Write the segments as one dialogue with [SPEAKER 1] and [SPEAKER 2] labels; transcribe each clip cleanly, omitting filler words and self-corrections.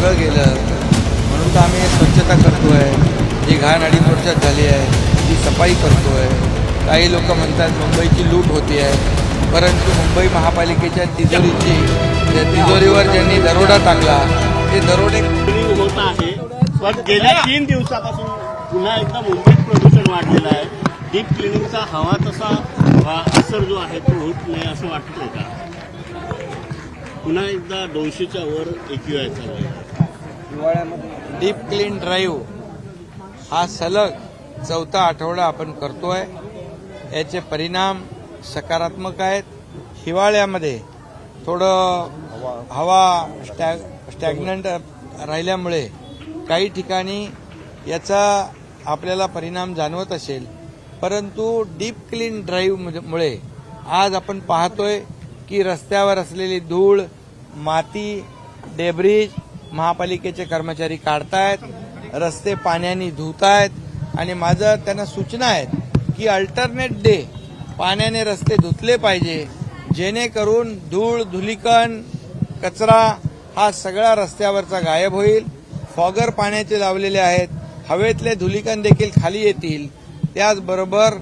[SPEAKER 1] सगळं गेलं म्हणून तर आम्ही स्वच्छता करतोय। जी घाण 2.5 वर्षात झाली आहे ती सफाई करतोय। काही लोक म्हणतात मुंबईची लूट होते आहे, परंतु मुंबई महापालिकेच्या तिजोरीवर ज्यांनी दरोडा टाकला ते दरोडे
[SPEAKER 2] होत आहे। पण गेल्या 3 दिवसापासून पुन्हा एकदा मुंबईत प्रदूषण वाढलेलं आहे। डीप क्लिनिंगचा हवा तसा असर जो आहे तो होत नाही असं वाटतंय का? पुन्हा एकदा 200च्या वर AQI चालू आहे।
[SPEAKER 1] हिवाळ्यामध्ये डीप क्लीन ड्राईव्ह हा सलग 4था आठवडा आपण करतोय। याचे परिणाम सकारात्मक आहेत। हिवाळ्यामध्ये थोडं हवा स्टॅग्नंट राहिल्यामुळे काही ठिकाणी याचा आपल्याला परिणाम जाणवत असेल, परंतु डीप क्लीन ड्राईव्हमुळे आज आपण पाहतोय की रस्त्यावर असलेली धूळ, माती, डेब्रिज महापालिकेचे कर्मचारी काढतायत, रस्ते पाण्याने धुतायत आणि माझं त्यांना सूचना आहेत की अल्टरनेट डे पाण्याने रस्ते धुतले पाहिजे, जेणेकरून धूळ, धुलीकण, कचरा हा सगळा रस्त्यावरचा गायब होईल। फॉगर पाण्याचे लावलेले आहेत, हवेतले धुलीकण देखील खाली येतील। त्याचबरोबर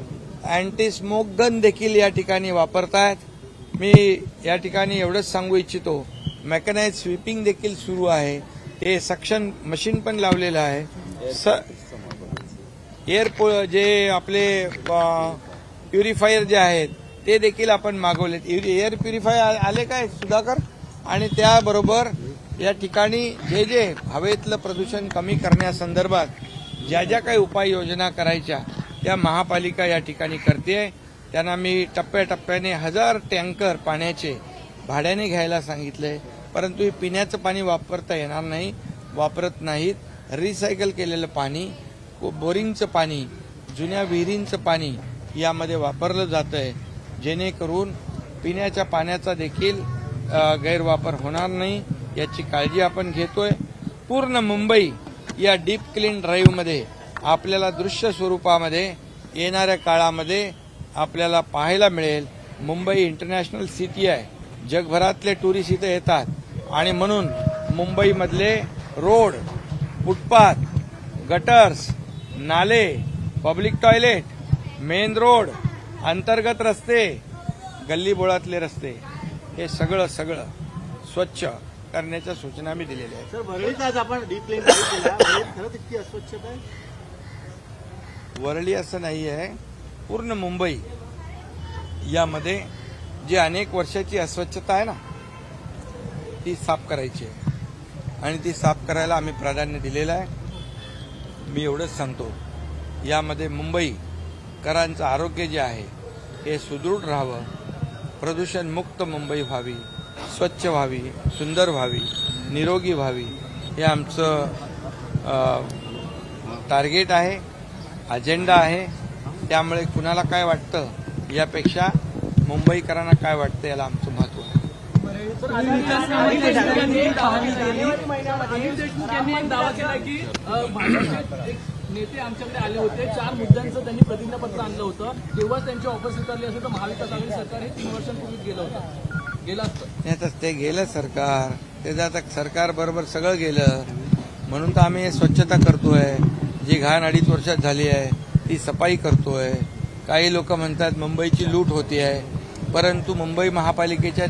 [SPEAKER 1] अँटी स्मोक गन देखील या ठिकाणी वापरतायत। मी या ठिकाणी एवढंच सांगू इच्छितो, मेकॅनाइज स्वीपिंग देखील सुरू आहे। हे सक्शन मशीन पण लावलेलं आहे। एअर जे आपले प्युरिफायर जे आहेत ते देखील आपण मागवलेत। एअर प्युरिफायर आले काय सुधाकर? आणि त्याबरोबर या ठिकाणी जे हवेतलं प्रदूषण कमी करण्यासंदर्भात ज्या काही उपाययोजना करायच्या त्या महापालिका या ठिकाणी करते। त्यांना मी टप्प्याटप्प्याने 1000 टँकर पाण्याचे भाड्याने घ्यायला सांगितले, परंतु हे पिण्याचं पाणी वापरता येणार नाही, वापरत नाहीत। रिसायकल केलेलं पाणी, बोरिंगचं पाणी, जुन्या विहिरींचं पाणी यामध्ये वापरलं जातंय, जेणेकरून पिण्याच्या पाण्याचा देखील गैरवापर होणार नाही याची काळजी आपण घेतोय। पूर्ण मुंबई या डीप क्लीन ड्राईव्हमध्ये आपल्याला दृश्य स्वरूपामध्ये येणाऱ्या काळामध्ये आपल्याला पाहायला मिळेल। मुंबई इंटरनॅशनल सिटी आहे, जगभरातले टुरिस्ट इथे येतात आणि म्हणून मुंबईमधले रोड, फुटपाथ, गटर्स, नाले, पब्लिक टॉयलेट, मेन रोड, अंतर्गत रस्ते, गल्लीबोळातले रस्ते हे सगळं स्वच्छ करण्याच्या सूचना मी दिलेल्या आहेत।
[SPEAKER 2] सर, वरळीत आज आपण डीप क्लीन केला, खरंच इतकी अस्वच्छता आहे?
[SPEAKER 1] वरळी असं नाही आहे, पूर्ण मुंबई यामध्ये जी अनेक वर्षाची अस्वच्छता आहे ना ती साफ करायची आहे आणि ती साफ करायला आम्ही प्राधान्य दिलेलं आहे। मी एवढंच सांगतो, यामध्ये मुंबईकरांचं आरोग्य जे आहे हे सुदृढ राहावं, प्रदूषण मुक्त मुंबई व्हावी, स्वच्छ व्हावी, सुंदर व्हावी, निरोगी व्हावी, हे आमचं टार्गेट आहे, अजेंडा आहे। त्यामुळे कुणाला काय वाटतं यापेक्षा मुंबईकरांना काय वाटतं याला आमचं महत्त्व आहे।
[SPEAKER 3] अनिल देशमुख यांनी एक दावा केला की भाजपचे नेते आमच्याकडे आले होते, 4 मुद्द्यांचं त्यांनी प्रतिज्ञापत्र आणलं होतं, तेव्हा त्यांची ऑफर स्वीकारली असेल तर महाविकास आघाडी सरकार हे 3 वर्षांपूर्वीच गेलं असतं।
[SPEAKER 1] ते गेलं सरकार, त्याचं आता सरकार बरोबर सगळं गेलं म्हणून तर आम्ही स्वच्छता करतोय। जी घाण 2.5 वर्षात झाली आहे ती सफाई करतोय। काही लोक म्हणतात मुंबईची लूट होती आहे, परंतु मुंबई महापालिकेच्या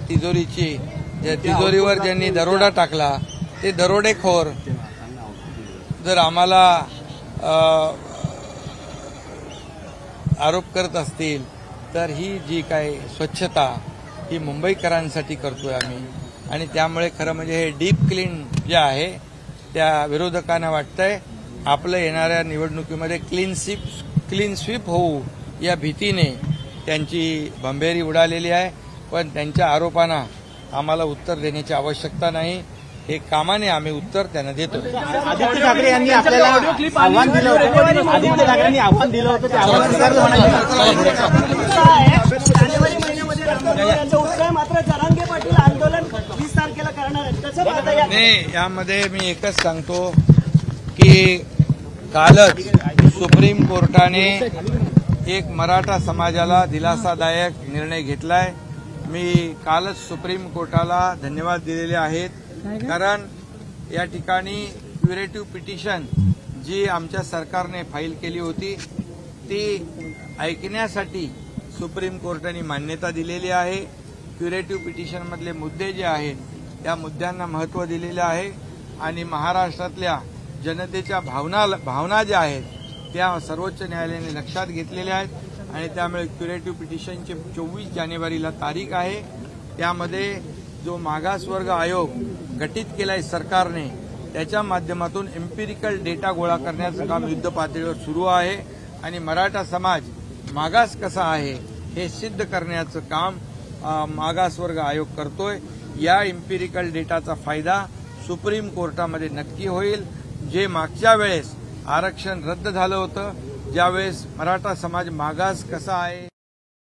[SPEAKER 1] तिजोरीवर ज्यांनी दरोडा टाकला ते दरोडेखोर जर आम्हाला आरोप करत असतील तर ही जी काय स्वच्छता ही मुंबईकरांसाठी करतोय आम्ही। आणि त्यामुळे खरं म्हणजे हे डीप क्लीन जे आहे त्या विरोधकांना वाटतंय आपलं येणाऱ्या निवडणुकीमध्ये क्लीन स्वीप होऊ या भीतीने त्यांची भंभेरी उडालेली आहे। पण त्यांच्या आरोपांना आम्हाला उत्तर देण्याची आवश्यकता नाही, हे कामाने आम्ही उत्तर त्यांना देतो।
[SPEAKER 2] आदित्य ठाकरे यांनी आपल्याला आव्हान दिलं होतं, आदित्य ठाकरेंनी आव्हान दिलं होतं, ते आव्हान स्वीकारलं जानेवारी महिन्यामध्ये उत्तर मात्र जरांगे पाटील आंदोलन 20 तारखेला करणार आहेत, कसं पाहता येईल?
[SPEAKER 1] नाही, यामध्ये मी एकच सांगतो की कालच सुप्रीम कोर्टाने एक मराठा समाजाला दिलासादायक निर्णय घेतलाय। मी कालच सुप्रीम कोर्टाला धन्यवाद दिलेले आहेत, कारण या ठिकाणी क्युरेटिव्ह पिटिशन जी आमच्या सरकारने फाईल केली होती ती ऐकण्यासाठी सुप्रीम कोर्टाने मान्यता दिलेली आहे. क्युरेटिव्ह पिटिशनमधले मुद्दे जे आहेत त्या मुद्द्यांना महत्त्व दिलेलं आहे आणि महाराष्ट्रातल्या जनतेच्या भावना ज्या आहेत त्या सर्वोच्च न्यायालयाने लक्षात घेतलेल्या आहेत आणि त्यामुळे क्युरेटिव्ह पिटिशनची 24 जानेवारीला तारीख आहे. त्यामध्ये जो मागासवर्ग आयोग गठीत केलाय सरकारने त्याच्या माध्यमातून एम्पिरिकल डेटा गोळा करण्याचं काम युद्धपातळीवर सुरू आहे आणि मराठा समाज मागास कसा आहे हे सिद्ध करण्याचं काम मागासवर्ग आयोग करतोय. या एम्पिरिकल डेटाचा फायदा सुप्रीम कोर्टामध्ये नक्की होईल. जे मागच्या वेळेस आरक्षण रद्द झालं होतं ज्यावेळेस मराठा समाज मागास कसा आहे